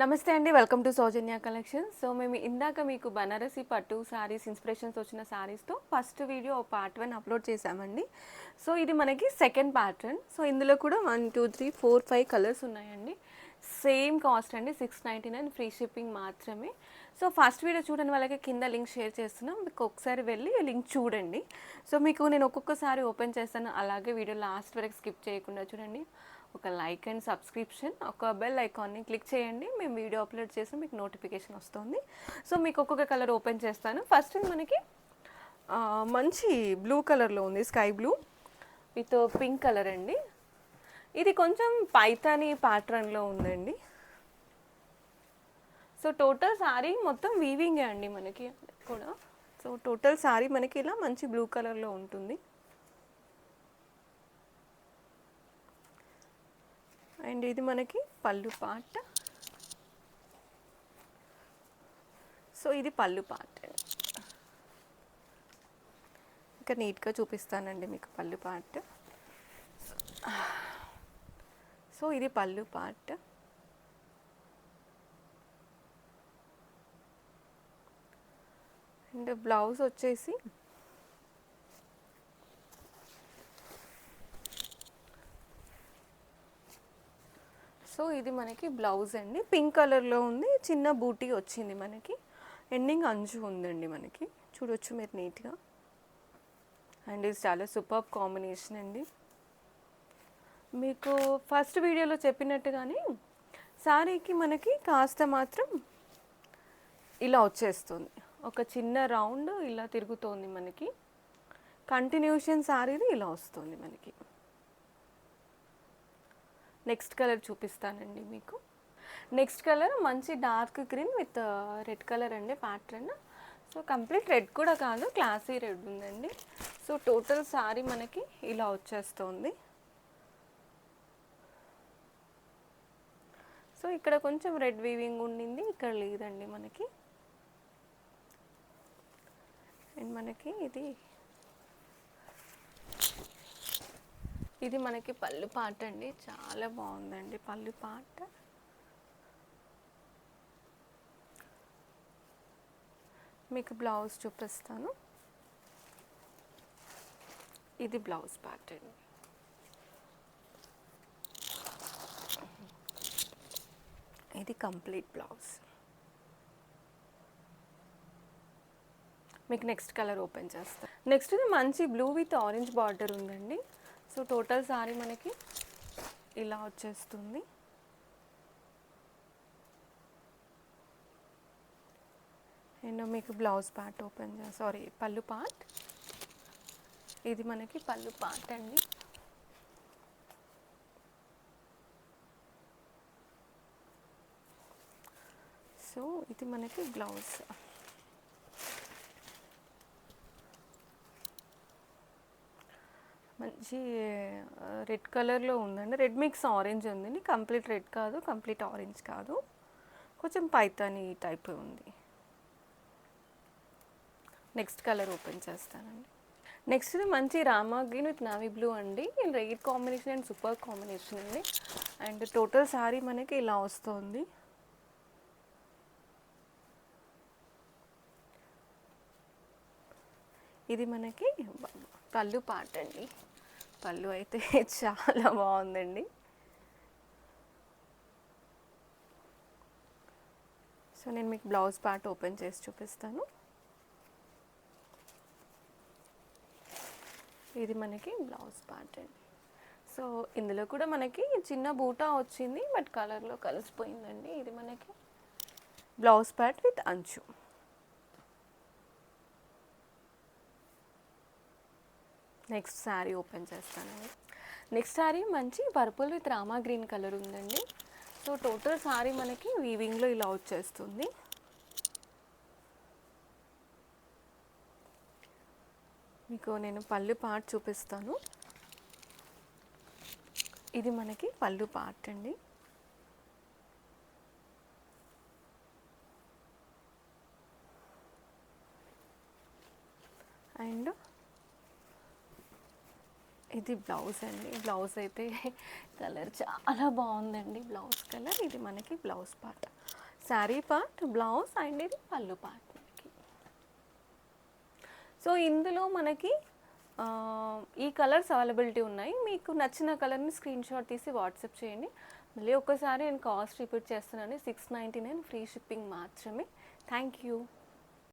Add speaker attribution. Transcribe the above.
Speaker 1: నమస్తే అండి, welcome to Soujanya collections. So మేము ఇందాక మీకు బనారసి పట్టు శారీస్ ఇన్స్పిరేషన్స్ వచ్చిన శారీస్తో ఫస్ట్ వీడియో పార్ట్ 1 అప్లోడ్ చేశామండి. సో ఇది మనకి సెకండ్ ప్యాటర్న్. సో ఇందులో కూడా 1 2 3 4 5 కలర్స్ ఉన్నాయండి. సేమ్ కాస్ట్ అండి, 699, ఫ్రీ షిప్పింగ్ మాత్రమే. సో ఫస్ట్ వీడియో చూడని వాళ్ళకి కింద లింక్ షేర్ చేస్తున్నాం, మీకు ఒకసారి వెళ్ళి లింక్ చూడండి. సో మీకు నేను ఒక్కొక్కసారి ఓపెన్ చేస్తాను, అలాగే వీడియో లాస్ట్ వరకు స్కిప్ చేయకుండా చూడండి. ఒక లైక్ అండ్ సబ్స్క్రిప్షన్, ఒక బెల్ ఐకాన్ని క్లిక్ చేయండి. మేము వీడియో అప్లోడ్ చేసి మీకు నోటిఫికేషన్ వస్తుంది. సో మీకు ఒక్కొక్క కలర్ ఓపెన్ చేస్తాను. ఫస్ట్ మనకి మంచి బ్లూ కలర్లో ఉంది, sky blue with pink colour అండి. ఇది కొంచెం పైతాని ప్యాటర్న్లో ఉందండి. సో టోటల్ శారీ మొత్తం వీవింగే అండి మనకి కూడా. సో టోటల్ శారీ మనకి ఇలా మంచి బ్లూ కలర్లో ఉంటుంది. అండ్ ఇది మనకి పళ్ళు పార్ట్. సో ఇది పళ్ళు పార్ట్. ఇంకా నీట్గా చూపిస్తానండి మీకు పళ్ళు పార్ట్. సో ఇది పళ్ళు పార్ట్. అండ్ బ్లౌజ్ వచ్చేసి సో ఇది మనకి బ్లౌజ్ అండి, పింక్ కలర్లో ఉంది. చిన్న బూటీ వచ్చింది మనకి, ఎండింగ్ అంచు ఉందండి మనకి, చూడొచ్చు మీరు నీట్గా. అండ్ ఇది చాలా సూపర్ కాంబినేషన్ అండి. మీకు ఫస్ట్ వీడియోలో చెప్పినట్టుగానే శారీకి మనకి కాస్త మాత్రం ఇలా వచ్చేస్తుంది, ఒక చిన్న రౌండ్ ఇలా తిరుగుతోంది మనకి. కంటిన్యూషన్ శారీది ఇలా వస్తుంది మనకి. నెక్స్ట్ కలర్ చూపిస్తానండి మీకు. నెక్స్ట్ కలర్ మంచి dark green with red colour అండి ప్యాటర్న్. సో కంప్లీట్ రెడ్ కూడా కాదు, క్లాసీ రెడ్ ఉందండి. సో టోటల్ శారీ మనకి ఇలా వచ్చేస్తుంది. సో ఇక్కడ కొంచెం రెడ్ వీవింగ్ ఉండింది, ఇక్కడ లేదండి మనకి. అండ్ మనకి ఇది మనకి పళ్ళు పాట అండి, చాలా బాగుందండి పళ్ళు పాట. మీకు బ్లౌజ్ చూపిస్తాను. ఇది బ్లౌజ్ పార్ట్ అండి. ఇది కంప్లీట్ బ్లౌజ్. మీకు నెక్స్ట్ కలర్ ఓపెన్ చేస్తాను. నెక్స్ట్ ఇది మంచి బ్లూ విత్ ఆరెంజ్ బార్డర్ ఉందండి. సో టోటల్ శారీ మనకి ఇలా వచ్చేస్తుంది. అండ్ మీకు బ్లౌజ్ పార్ట్ ఓపెన్ పళ్ళు పార్ట్. ఇది మనకి పళ్ళు పార్ట్ అండి. సో ఇది మనకి బ్లౌజ్. మంచి రెడ్ కలర్లో ఉందండి, రెడ్ మిక్స్ ఆరెంజ్ ఉందండి. కంప్లీట్ రెడ్ కాదు, కంప్లీట్ ఆరెంజ్ కాదు, కొంచెం పైతాని టైప్ ఉంది. నెక్స్ట్ కలర్ ఓపెన్ చేస్తానండి. నెక్స్ట్ మంచి Rama green with navy blue అండి. Rare combination and super combination అండి. అండ్ టోటల్ శారీ మనకి ఇలా వస్తుంది. ఇది మనకి పళ్ళు పార్ట్ అండి. పళ్ళు అయితే చాలా బాగుందండి. సో నేను మీకు బ్లౌజ్ పార్ట్ ఓపెన్ చేసి చూపిస్తాను. ఇది మనకి బ్లౌజ్ పార్ట్ అండి. సో ఇందులో కూడా మనకి చిన్న బూటా వచ్చింది, బట్ కలర్లో కలిసిపోయిందండి. ఇది మనకి బ్లౌజ్ పార్ట్ విత్ అంచు. నెక్స్ట్ శారీ ఓపెన్ చేస్తానండి. నెక్స్ట్ శారీ మంచి purple with Rama green colour ఉందండి. సో టోటల్ శారీ మనకి వీవింగ్లో ఇలా వచ్చేస్తుంది. మీకు నేను పళ్ళు పార్ట్ చూపిస్తాను. ఇది మనకి పళ్ళు పార్ట్ అండి. అండ్ ఇది బ్లౌజ్ అండి. బ్లౌజ్ అయితే కలర్ చాలా బాగుందండి. బ్లౌజ్ కలర్ ఇది మనకి blouse part, sari part, blouse and ఇది పళ్ళు పార్ట్ మనకి. సో ఇందులో మనకి ఈ కలర్స్ అవైలబిలిటీ ఉన్నాయి. మీకు నచ్చిన కలర్ని స్క్రీన్ షాట్ తీసి వాట్సాప్ చేయండి. మళ్ళీ ఒక్కసారి నేను కాస్ట్ రిపీట్ చేస్తున్నాను, 699 ఫ్రీ షిప్పింగ్ మాత్రమే. Thank you.